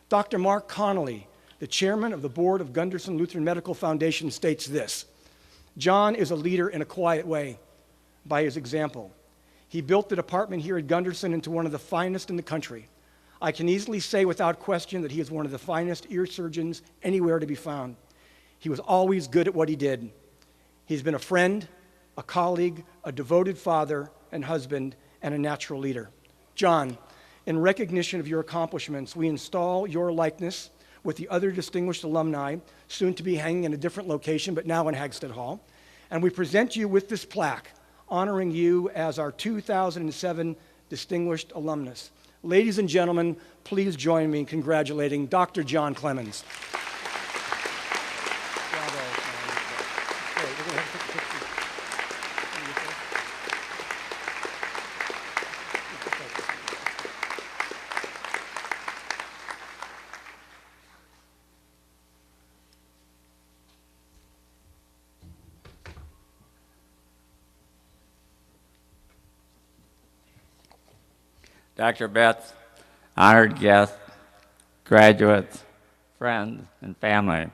Dr. Mark Connolly, the chairman of the board of Gunderson Lutheran Medical Foundation, states this: John is a leader in a quiet way by his example. He built the department here at Gunderson into one of the finest in the country. I can easily say without question that he is one of the finest ear surgeons anywhere to be found. He was always good at what he did. He's been a friend, a colleague, a devoted father and husband, and a natural leader. John, in recognition of your accomplishments, we install your likeness with the other distinguished alumni, soon to be hanging in a different location, but now in Hagstead Hall. And we present you with this plaque, honoring you as our 2007 Distinguished Alumnus. Ladies and gentlemen, please join me in congratulating Dr. John Clemens. Dr. Betts, honored guests, graduates, friends, and family.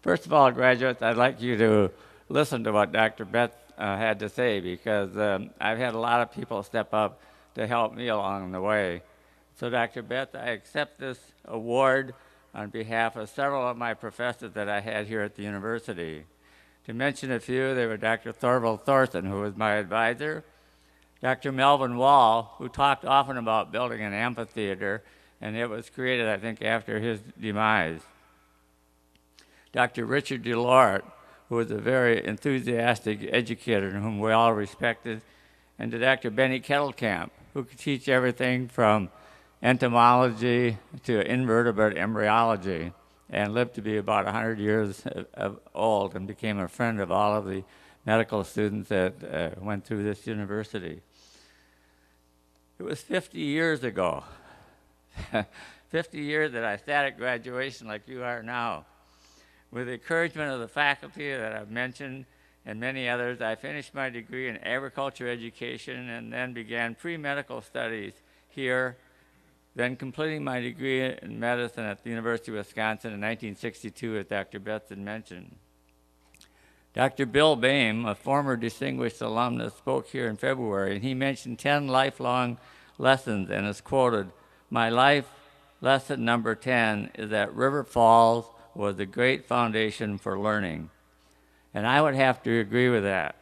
First of all, graduates, I'd like you to listen to what Dr. Betts had to say, because I've had a lot of people step up to help me along the way. So Dr. Betts, I accept this award on behalf of several of my professors that I had here at the university. To mention a few, they were Dr. Thorvald Thorson, who was my advisor, Dr. Melvin Wall, who talked often about building an amphitheater, and it was created, I think, after his demise. Dr. Richard DeLort, who was a very enthusiastic educator whom we all respected, and to Dr. Benny Kettlekamp, who could teach everything from entomology to invertebrate embryology, and lived to be about 100 years old and became a friend of all of the medical students that went through this university. It was 50 years ago, 50 years that I sat at graduation like you are now. With the encouragement of the faculty that I've mentioned and many others, I finished my degree in agriculture education and then began pre-medical studies here, then completing my degree in medicine at the University of Wisconsin in 1962, as Dr. Betts had mentioned. Dr. Bill Boehm, a former distinguished alumnus, spoke here in February, and he mentioned 10 lifelong lessons and is quoted, "My life lesson number 10 is that River Falls was a great foundation for learning." And I would have to agree with that.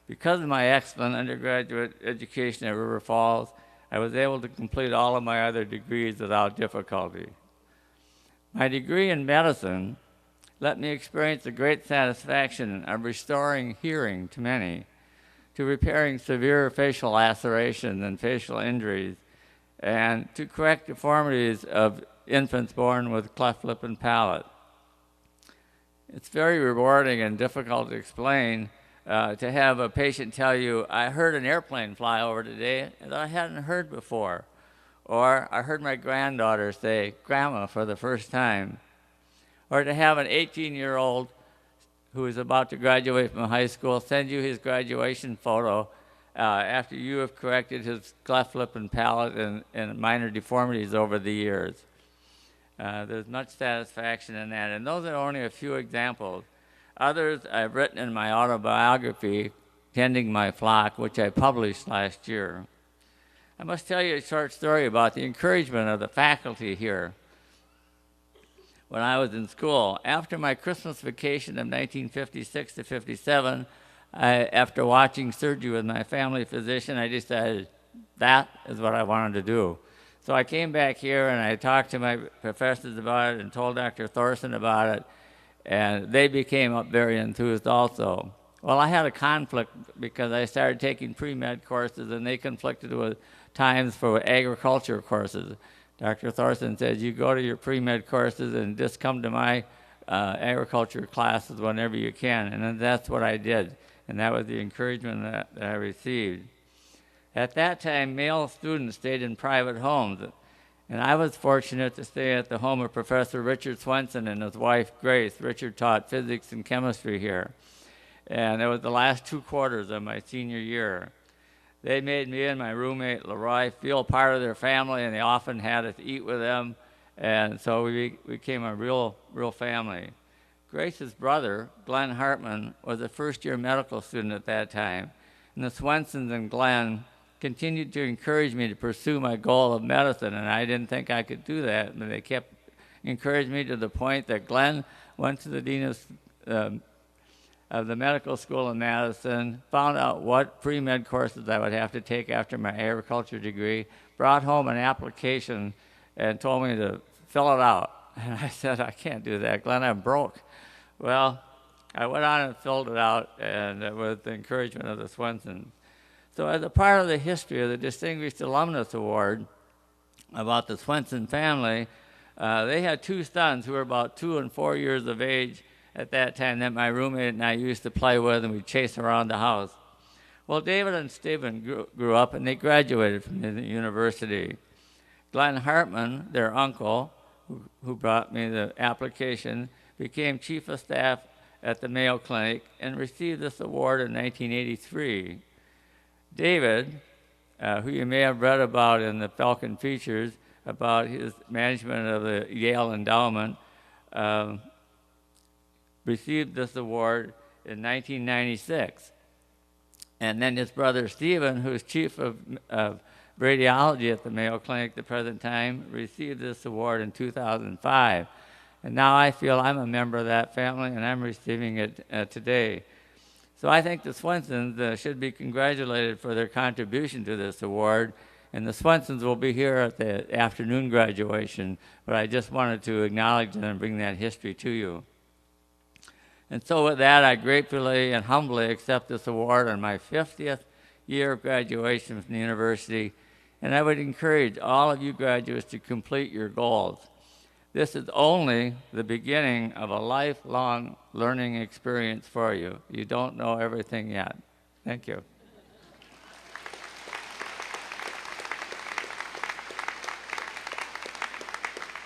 Because of my excellent undergraduate education at River Falls, I was able to complete all of my other degrees without difficulty. My degree in medicine let me experience the great satisfaction of restoring hearing to many, to repairing severe facial lacerations and facial injuries, and to correct deformities of infants born with cleft lip and palate. It's very rewarding and difficult to explain to have a patient tell you, "I heard an airplane fly over today that I hadn't heard before," or "I heard my granddaughter say, 'Grandma,' for the first time," or to have an 18-year-old who is about to graduate from high school send you his graduation photo after you have corrected his cleft lip and palate and minor deformities over the years. There's much satisfaction in that, and those are only a few examples. Others I've written in my autobiography, Tending My Flock, which I published last year. I must tell you a short story about the encouragement of the faculty here. When I was in school, after my Christmas vacation of 1956 to 57, after watching surgery with my family physician, I decided that is what I wanted to do. So I came back here and I talked to my professors about it and told Dr. Thorson about it, and they became very enthused also. Well, I had a conflict because I started taking pre-med courses and they conflicted with times for agriculture courses. Dr. Thorson said, "You go to your pre-med courses and just come to my agriculture classes whenever you can," and then that's what I did, and that was the encouragement that I received. At that time, male students stayed in private homes, and I was fortunate to stay at the home of Professor Richard Swenson and his wife, Grace. Richard taught physics and chemistry here, and it was the last 2 quarters of my senior year. They made me and my roommate, Leroy, feel part of their family, and they often had us eat with them And so we became a real family. Grace's brother, Glenn Hartman, was a first-year medical student at that time, and the Swensons and Glenn continued to encourage me to pursue my goal of medicine, and I didn't think I could do that, but they kept encouraging me to the point that Glenn went to the dean of the medical school in Madison, found out what pre-med courses I would have to take after my agriculture degree, brought home an application and told me to fill it out. And I said, I can't do that, Glenn, I'm broke. Well, I went on and filled it out, and with the encouragement of the Swensons. So as a part of the history of the Distinguished Alumnus Award about the Swenson family, they had two sons who were about 2 and 4 years of age at that time that my roommate and I used to play with, and we'd chase around the house. Well, David and Stephen grew up, and they graduated from the university. Glenn Hartman, their uncle, who brought me the application, became chief of staff at the Mayo Clinic and received this award in 1983. David, who you may have read about in the Falcon Features about his management of the Yale Endowment, received this award in 1996. And then his brother Stephen, who's chief of radiology at the Mayo Clinic at the present time, received this award in 2005. And now I feel I'm a member of that family, and I'm receiving it today. So I think the Swensons should be congratulated for their contribution to this award, and the Swensons will be here at the afternoon graduation, but I just wanted to acknowledge them and bring that history to you. And so with that, I gratefully and humbly accept this award on my 50th year of graduation from the university, and I would encourage all of you graduates to complete your goals. This is only the beginning of a lifelong learning experience for you. You don't know everything yet. Thank you.